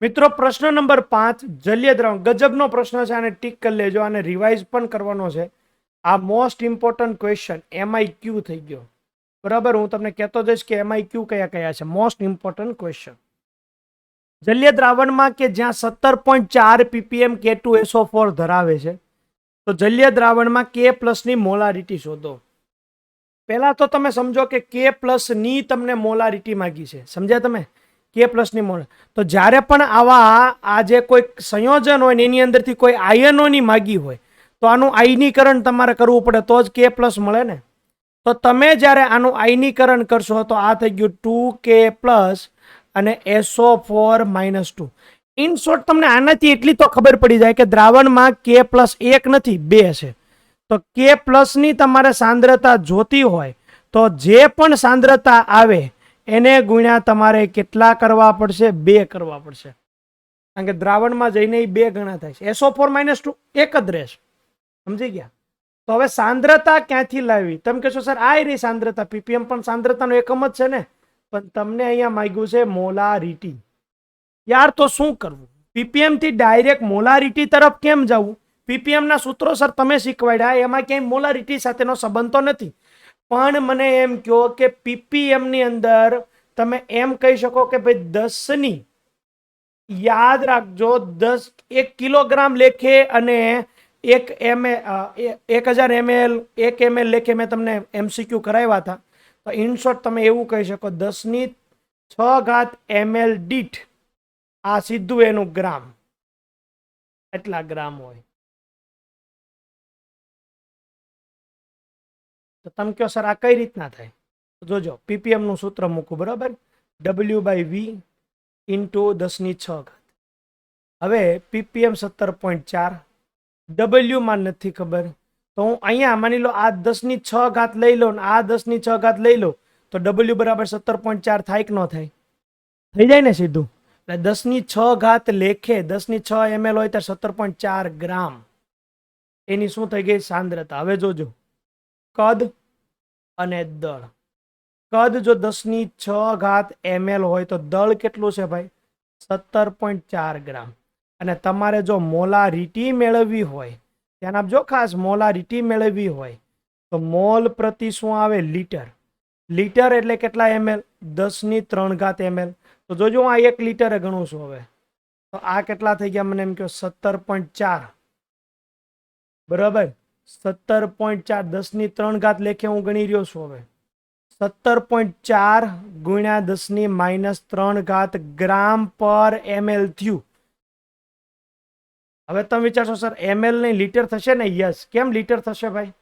મિત્રો પ્રશ્ન નંબર 5 જલીય દ્રાવણ ગજબનો પ્રશ્ન છે, આને ટીક કરી લેજો, આને રિવાઇઝ પણ કરવાનો છે. આ મોસ્ટ ઇમ્પોર્ટન્ટ ક્વેશ્ચન MIQ થઈ ગયો. બરાબર, હું તમને કહેતો જઈશ કે MIQ કયા કયા છે. Most important question. જલીય દ્રાવણમાં કે જ્યાં 17.4 ppm K2SO4 ધરાવે છે, તો જલીય દ્રાવણમાં K+ ની મોલારિટી શોધો. પહેલા તો તમે સમજો કે K+ ની તમને મોલારિટી માંગી છે. સમજ્યા તમે? K+ ની મોલ. તો જ્યારે પણ આવા આ જે કોઈ સંયોજન હોય ને એની અંદરથી કોઈ આયનોની માગી હોય તો આનું આયનીકરણ તમારે કરવું પડે તો જ K+ મળે ને. તો તમે જ્યારે આનું આયનીકરણ કરશો તો આ થઈ ગયું 2K+ અને SO4 -2. ઇન શોર્ટ તમને આનાથી એટલી તો ખબર પડી જાય કે દ્રાવણમાં K+ એક નથી, બે છે. તો K+ ની તમારે સાંદ્રતા જોતી હોય તો જે પણ સાંદ્રતા આવે એને ગુણ્યા તમારે કેટલા કરવા પડશે? 2 કરવા પડશે. કારણ કે દ્રાવણમાં જઈને 2 ગણા થાય છે. SO4 -2 એક જ રહેશે. સમજી ગયા? તો હવે સાંદ્રતા ક્યાંથી લાવી? તમે કહેશો સર આ રહી સાંદ્રતા, ppm પણ સાંદ્રતાનો એકમ જ છે ને. પણ તમને અહીંયા માંગ્યું છે મોલારિટી. યાર તો શું કરવું? ppm થી ડાયરેક્ટ મોલારિટી તરફ કેમ જવું? ppm ના સૂત્રો સર તમે શીખવાડ્યા, એમાં ક્યાંય મોલારિટી સાથેનો સંબંધ તો નથી. પણ મને એમ કહો કે ppm ની અંદર તમે એમ કહી શકો કે ભાઈ 10 ની, યાદ રાખજો 1 કિલોગ્રામ લેખે અને 1000 ml 1 ml લેખે મેં તમને MCQ કરાવ્યા હતા. તો ઇન શોર્ટ તમે એવું કહી શકો 10⁶ ml દીઠ આ સીધું એનું ગ્રામ, એટલા ગ્રામ હોય. તો તમે કહો સર આ કઈ રીતના થાય? જોજો, ppm નું સૂત્ર મૂકું. બરાબર, W/V × 10⁶. હવે ppm 17.4, W માં નથી ખબર, તો હું અહીંયા માની લો આ 10⁶ લઈ લો ને આ 10⁶ લઈ લો તો W બરાબર 17.4 થાય કે ન થાય? થઈ જાય ને સીધું. એટલે 10⁶ લેખે 10⁶ ml હોય ત્યારે 17.4 ગ્રામ એની શું થઈ ગઈ? સાંદ્રતા. હવે જોજો કદ અને દળ. કદ જો 10⁶ ml હોય તો દળ કેટલું છે ભાઈ? 17.4 ગ્રામ. અને તમારે જો મોલારિટી મેળવવી હોય, ધ્યાન આપજો ખાસ, મોલારિટી મેળવવી હોય તો મોલ પ્રતિ શું આવે? લીટર. લીટર એટલે કેટલા ml? 10⁻³ ml. તો જોજો આ 1 લીટરે ગણું છું. હવે તો આ કેટલા થઈ ગયા મને એમ કહો? 17.4. બરાબર, 17.4 10⁻³ લેખે હું ગણી રહ્યો છું. હવે 17.4 × 10⁻³ ગ્રામ પર ml થયું. હવે તમે વિચારશો સર ml નહીં લીટર થશે ને? યસ. કેમ લીટર થશે ભાઈ?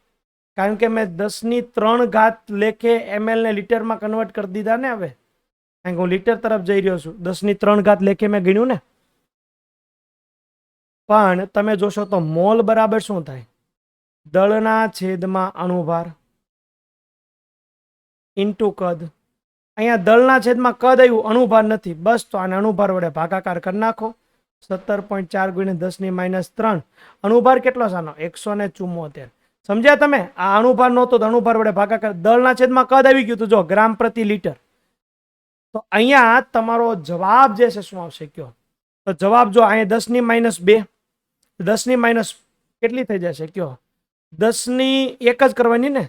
કારણ કે મેં 10⁻³ લેખે ml ને લીટરમાં કન્વર્ટ કરી દીધા ને. હવે કારણ કે હું લીટર તરફ જઈ રહ્યો છું, 10⁻³ લેખે મેં ગણ્યું ને. પણ તમે જોશો તો મોલ બરાબર શું થાય? દળના છેદમાં અણુભાર ઇન્ટુ કદ. અહીંયા દળના છેદમાં કદ આવ્યું, અણુભાર નથી. બસ તો આને અણુભાર વડે ભાગાકાર કરી નાખો. 17.4 × 10⁻³ અણુભાર કેટલો સાનો? 174. સમજ્યા તમે? આ અણુભાર નહોતો તો અણુભાર વડે ભાગાકાર. દળના છેદમાં કદ આવી ગયું. તો જો ગ્રામ પ્રતિ લીટર. તો અહીંયા તમારો જવાબ જે છે શું આવશે કયો? તો જવાબ જો અહીંયા 10⁻² 10 કેટલી થઈ જશે કયો? 10 એક જ કરવાની ને.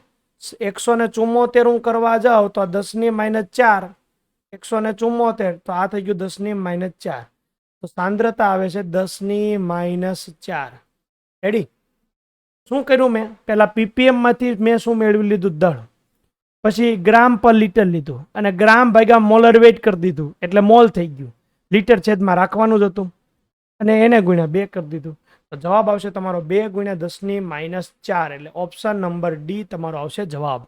174 હું કરવા જાઉં તો 10⁻⁴ 174, તો આ થઈ ગયું 10⁻⁴. તો સાંદ્રતા આવે છે 10⁻⁴. રેડી? શું કર્યું મેં? પહેલા ppm માંથી મેં શું મેળવી લીધું? દળ. પછી ગ્રામ પર લીટર લીધું અને ગ્રામ ભાગ્યા મોલર વેઇટ કરી દીધું એટલે મોલ થઈ ગયું. લીટર છેદમાં રાખવાનું જ હતું અને એને ગુણ્યા 2 કરી દીધું. તો જવાબ આવશે તમારો 2 × 10⁻⁴. એટલે ઓપ્શન નંબર ડી તમારો આવશે જવાબ.